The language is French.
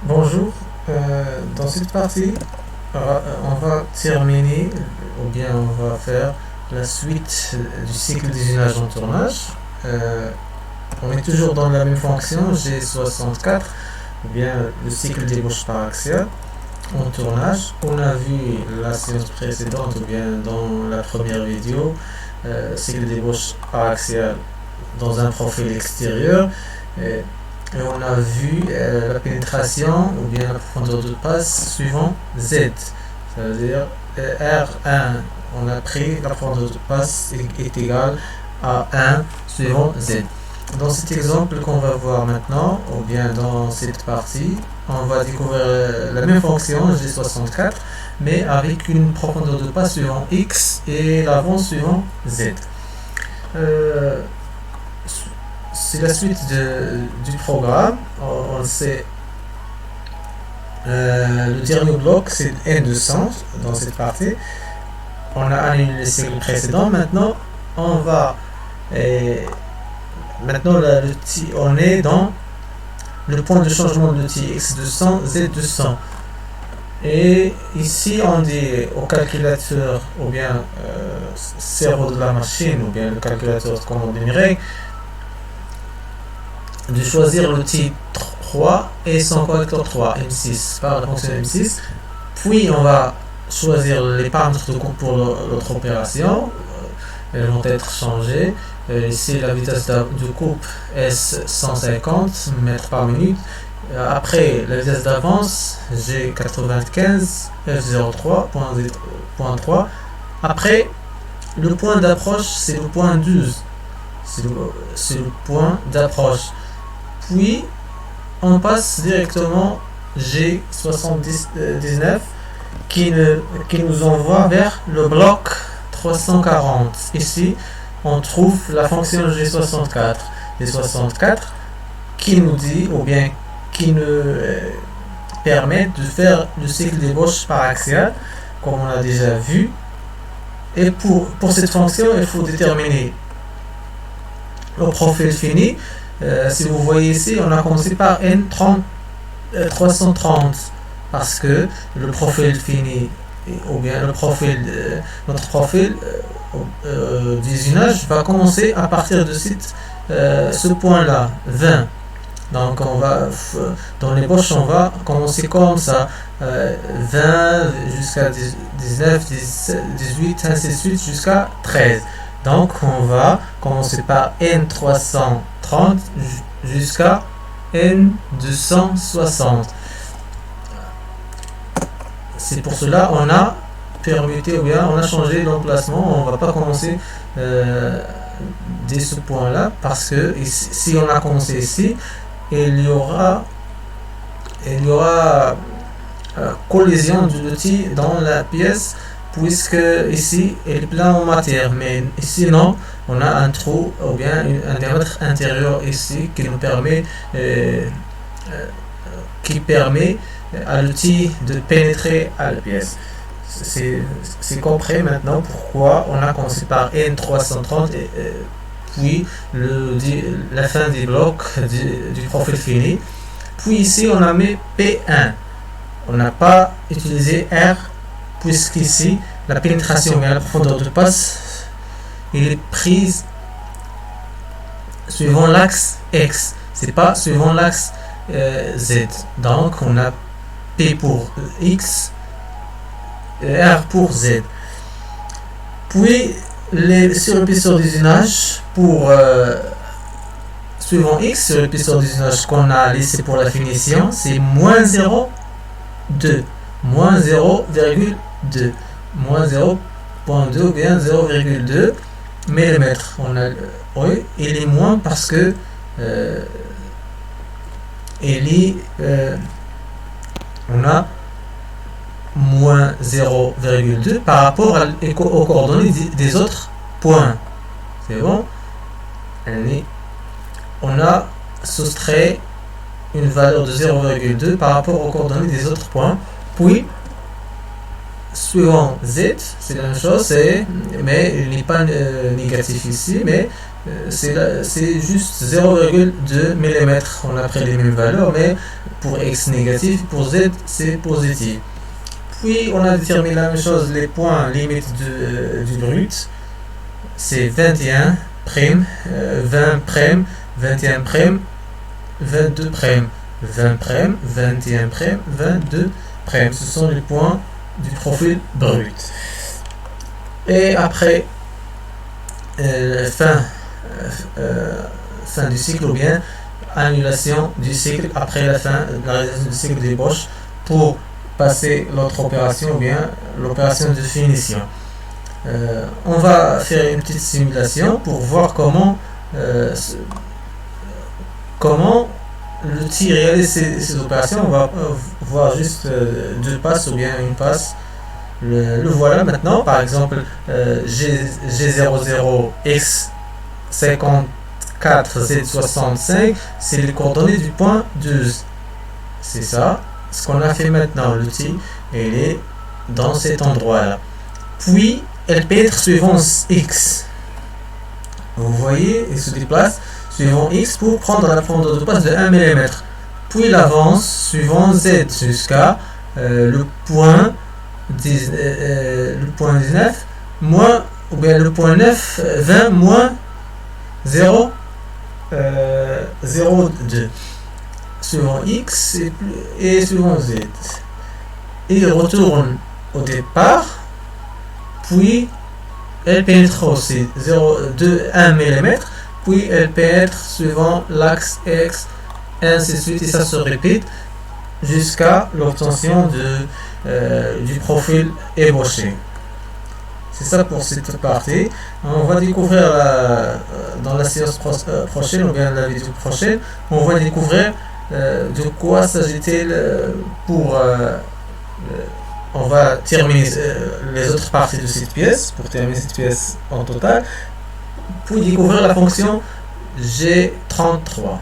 Bonjour, dans cette partie, on va terminer ou bien on va faire la suite du cycle d'usinage en tournage. Euh, on est toujours dans la même fonction G64, ou bien le cycle d'ébauche par axial en tournage. On a vu la séance précédente ou bien dans la première vidéo, cycle d'ébauche par axial dans un profil extérieur. Et Et on a vu la pénétration ou bien la profondeur de passe suivant Z. Ça veut dire R1, on a pris la profondeur de passe est égale à 1 suivant Z. Dans cet exemple qu'on va voir maintenant, ou bien dans cette partie, on va découvrir la même fonction G64, mais avec une profondeur de passe suivant X et l'avance suivant Z. Euh, c'est la suite du programme. On sait, le dernier bloc, c'est N200 dans cette partie. On a annulé le cycle précédent. Maintenant, on va. Maintenant, on est dans le point de changement de t x200, z200. Et ici, on dit au calculateur, ou bien cerveau de la machine, ou bien le calculateur de commande numérique, de choisir le type 3 et son correcteur 3, M6, par la fonction M6. Puis on va choisir les paramètres de compte pour l'autre opération. Elles vont être changées. Ici, la vitesse de coupe S150 mètres par minute. Après, la vitesse d'avance G95 F03.3. Après, le point d'approche, c'est le point 12. C'est le point d'approche. Puis, on passe directement G79 qui nous envoie vers le bloc 340. Ici, on trouve la fonction G64. G64 qui nous dit, ou bien qui nous permet de faire le cycle d'ébauche par axial, comme on a déjà vu. Et pour cette fonction, il faut déterminer le profil fini. Si vous voyez ici, on a commencé par N330 parce que le profil fini ou bien notre profil d'usinage va commencer à partir de ce point là 20. Donc dans les poches on va commencer comme ça, 20 jusqu'à 19, 18, ainsi de suite jusqu'à 13. Donc on va commencer par N330 jusqu'à N260. C'est pour cela on a permuté ou bien on a changé l'emplacement. On ne va pas commencer dès ce point là parce que si on a commencé ici, il y aura collision de l'outil dans la pièce, puisque ici il est plein en matière, mais ici non, on a un trou ou bien un diamètre intérieur ici qui permet à l'outil de pénétrer à la pièce. C'est compris maintenant pourquoi on a commencé par N330 puis la fin du bloc du profil fini. Puis ici on a mis P1. On n'a pas utilisé R puisqu'ici la pénétration et la profondeur de passe est prise suivant l'axe X, c'est pas suivant l'axe Z. Donc on a P pour X et R pour Z. Puis sur l'épaisseur d'usinage pour suivant X, sur l'épaisseur d'usinage qu'on a laissé pour la finition, c'est moins 0,2 moins 0,2 moins 0,2 ou bien 0,2 mm. Oui, il est moins parce que on a moins 0,2 par rapport aux coordonnées des autres points. C'est bon? On a soustrait une valeur de 0,2 par rapport aux coordonnées des autres points. Puis suivant z, c'est la même chose, mais il n'est pas négatif ici, mais c'est juste 0,2 mm. On a pris les mêmes valeurs, mais pour x négatif, pour z, c'est positif. Puis on a déterminé la même chose, les points limites du brut, c'est 21 prime, 20 prime, 21 prime, 22 prime, 20 prime, 21 prime, 22 prime. Ce sont les points du profil brut. Et après fin du cycle, ou bien annulation du cycle après la fin de la réalisation du cycle d'ébauche pour passer l'autre opération, ou bien l'opération de finition. On va faire une petite simulation pour voir comment l'outil réalise ces opérations. On va voir juste deux passes ou bien une passe. Le voilà maintenant. Par exemple, G00 X54 Z65, c'est les coordonnées du point 12. C'est ça. Ce qu'on a fait maintenant, l'outil, il est dans cet endroit-là. Puis, elle peut être suivant X. Vous voyez, il se déplace suivant X pour prendre la profondeur de passe de 1 mm. Puis, il avance suivant Z jusqu'à le point 19, moins, ou bien le point 9, 20 moins 0, 0,2. Suivant X et suivant Z. Il retourne au départ, puis elle peut être aussi 1 mm, puis elle peut être suivant l'axe X, ainsi de suite, et ça se répète jusqu'à l'obtention du profil ébauché. C'est ça pour cette partie. On va découvrir dans la séance prochaine, ou bien la vidéo prochaine, on va découvrir de quoi s'agit-il pour on va terminer les autres parties de cette pièce, pour terminer cette pièce en total, pour découvrir la fonction G33.